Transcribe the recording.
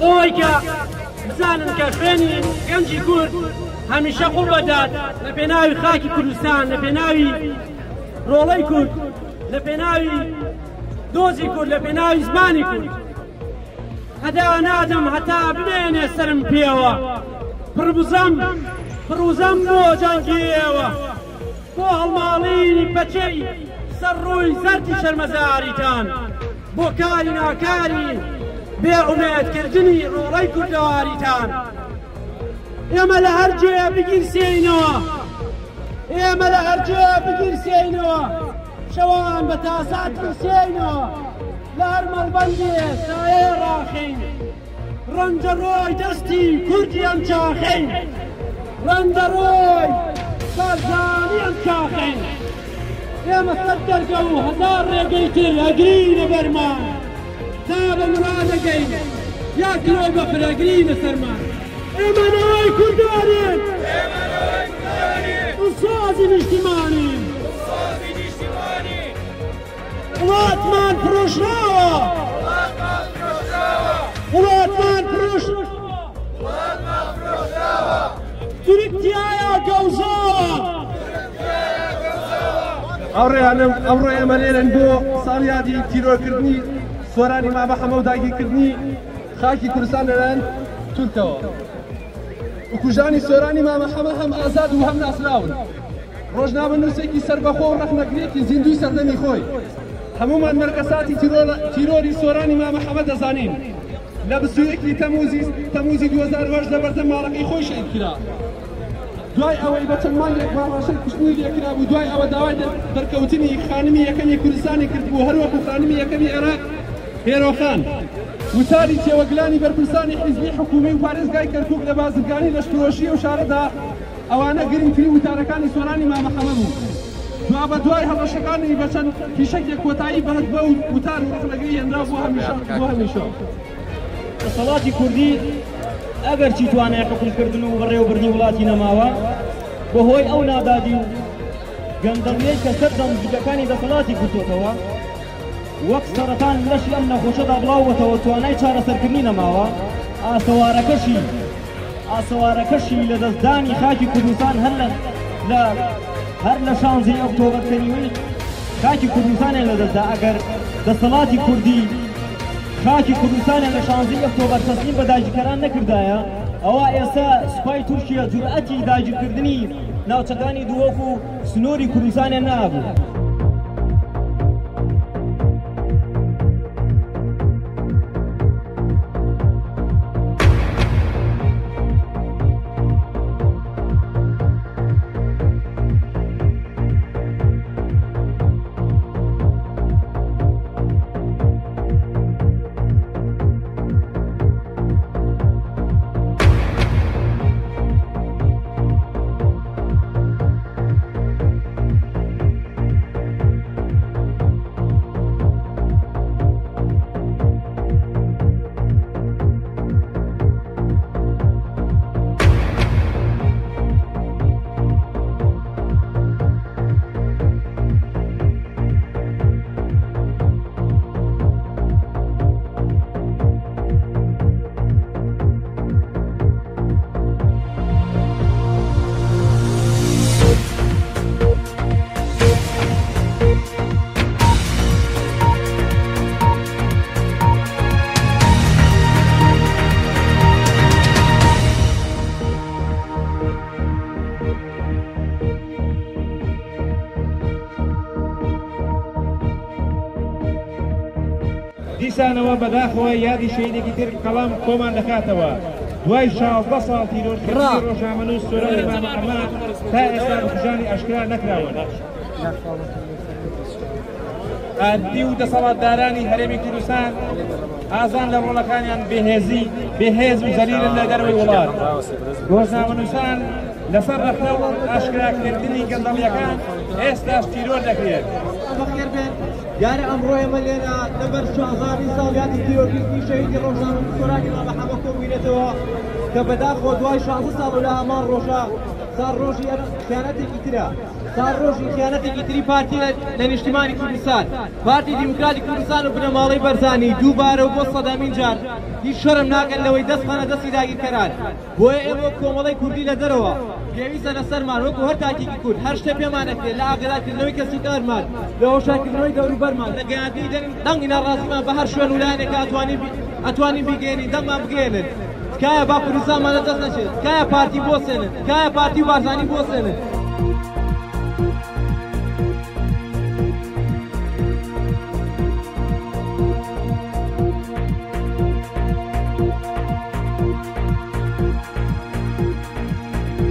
ئەوەی کە بزانن کە خوێنی گەنجی کورد هەمیشە قوڵ بەدات لە پێناوی خاکی کوردستان، لە پێناوی ڕۆڵەی کورد، لە پێناوی دۆزی کورد، لە پێناوی زمانی کورد. هەدا نادەم هەتا بنێنێ سرم پێوە، پڕوزەم بۆ جەنگیەوە، بۆ هەڵماڵی پەچەی سەر ڕووی زەردی شەرمەزاریتان، بۆ کاری ناکاری بێعومێدکردنی ڕۆڵەی کوردەواریتان. ئێمە لە هەر جێ بگیرسێنەوە، ئێمە لە هەر جێ بگیرسێنەوە، شەوان بە تاسات ڕسێنەوە، لە هەر مەڵبەندێ سایێ ڕاخین، ڕەنجە ڕۆی دەستی کوردیان چاخین، ڕەنجە ڕۆی بارزانیان چاخین. ئێمە سەد دەرگە و هەزار ڕێگەی تر ئەگرینە بەرمان، تا بە مرادەگەین یا کرۆ بە فرەگرینە سەرمان. ئێمە نەوەی کوردارین، ئوسازی نیشتیمانین، وڵاتمان فرۆشراوە، وڵاتمان فرۆشراوە، تورکتیایە گەوزەوە. ئەمڕۆ ئێمە لێرەن بۆ ساڵیادی تیرۆکردنی سۆرانی مامە حەمە و داگیرکردنی خاکی کوردستان لەلایەن تورکەوە. کوژانی سۆرانی مامە حەمە هەم ئازاد و هەم ناسراون. ڕۆژنامە نووسێکی سەربەخۆ و ڕەخنەگرێتی زیندوی سەردەمی خۆی. هەمومان مەرکەساتی تیرۆری سۆرانی مامە حەمە دەزانین. لە 21 تەموزی 2008 لە بەردەم ماڵەکەی خۆی شەید کرا. دوای ئەوەی بە چەند مانگێک باڕاشەی کوشتنی لێکرا بوو، دوای ئەوە داوای دەرکەوتنی خانمی یەکەمی کوردستانی کرد بوو، هەروەکو خانمی یەکەمی عێراق هێرۆخان. وتاری تێوەگلانی بەرپرسانی حیزبی حکومی و پارێزگای کەرکووک لە بازرگانی لەشکرۆشی و شارەدا ئەوانە گرنگترین وتارەکانی سۆرانی مامە حەمە بوو. بە دوای هەڵەشەکانی بە چەند فیشەکێک کۆتایی بەهەت بە وتار و ڕەخنەگری هێنرا بۆ هەمیشە. دەسەڵاتی کوردی ئەگەر چی توانای حکومکردن و بەڕێوەبردنی وڵاتی نەماوە، بەهۆی ئەو نادادی و گەندەڵیەی کە سەردەم جگەکانی دەسەڵاتی کردوتەوە، وەک سەرەتان لەشی ئەم نەخۆشەدا بڵاوەتەوە توانای چارەسەرکردنی نەماوە. ئاسەوارەکەشی لە دەستدانی خاکی کوردستان هەر لە 16 ئۆکتۆبەر تەنیوەی خاکی کوردستانیان لە دەستدا. ئەگەر دەسەڵاتی کوردی خاکی کوردستانیان لە 16 ئۆکتۆبەر تەسلیم بە داگیرکەران نەکردایە، ئەوە ئێستا سوپای تورکیا جورئەتی داگیرکردنی ناوچەکانی دووەک و سنووری کوردستانیان نابوو. دیسانەوە بەداخەوە یادی شەیدێکی تر کەڵام کۆمان دەکاتەوە. دوای 16 ساڵ تیرۆرکردنی ڕۆژنامە سۆرانی مامە حەمە تا ئێستا بکوژانی ئاشکرا نەکراون. ئاردی و دەسەڵاتدارانی هەرێمی کوردستان ئازان لە ڕۆڵەکانیان بێهێز و زەلیلن لە دەروی وڵات. ڕۆژنامەنووسان لەسەر ڕەخنە و ئاشکراکردنی گەندەڵیەکان ئێستاش تیرۆر دەکرێت. دیارە ئەمڕۆ ئێمە لێرە لەبەر 16 ساڵیاتی تیرۆرکردنی شەهیدی ڕۆژنامە سۆرانی مامە حەمە کۆبووینەتەوە کە بەداخۆ دوای 16 ساڵ لە هەمان ڕۆژە سار ڕۆژی خیانەتێکی ترە. سار ڕۆژی خیانەتێکی تری پارتی لە نیشتیمانی کوردستان پارتی دیموکراتی کوردستان و بنەماڵەی بەرزانی دووبارە و بۆ سەدەمین جار هیچ شەرم ناکەن لەوەی دەستخانە دەستی داگیرکەران بۆیە ئێمە کۆمەڵی کوردی لە دەرەوە پێویستە لەسەرمان وەکو هەر تاکێکی کورد هەر شتێ پێمان نەکرێت لە ئاگادارکردنەوەی کەسی کارمان لە هۆشارکردنەوەی دەوروبەرمان لە گەیاندنی دەنگی ناڕاستیمان بە هەر شوێن و لایەنێکە ئەتوانین بیگەێنین دەنگمان بگەێنن تکایە با کوردستانمانە دەست نەچێت تکایە پارتی بۆسێنن تکایە پارتی و بارزانی بۆسێنن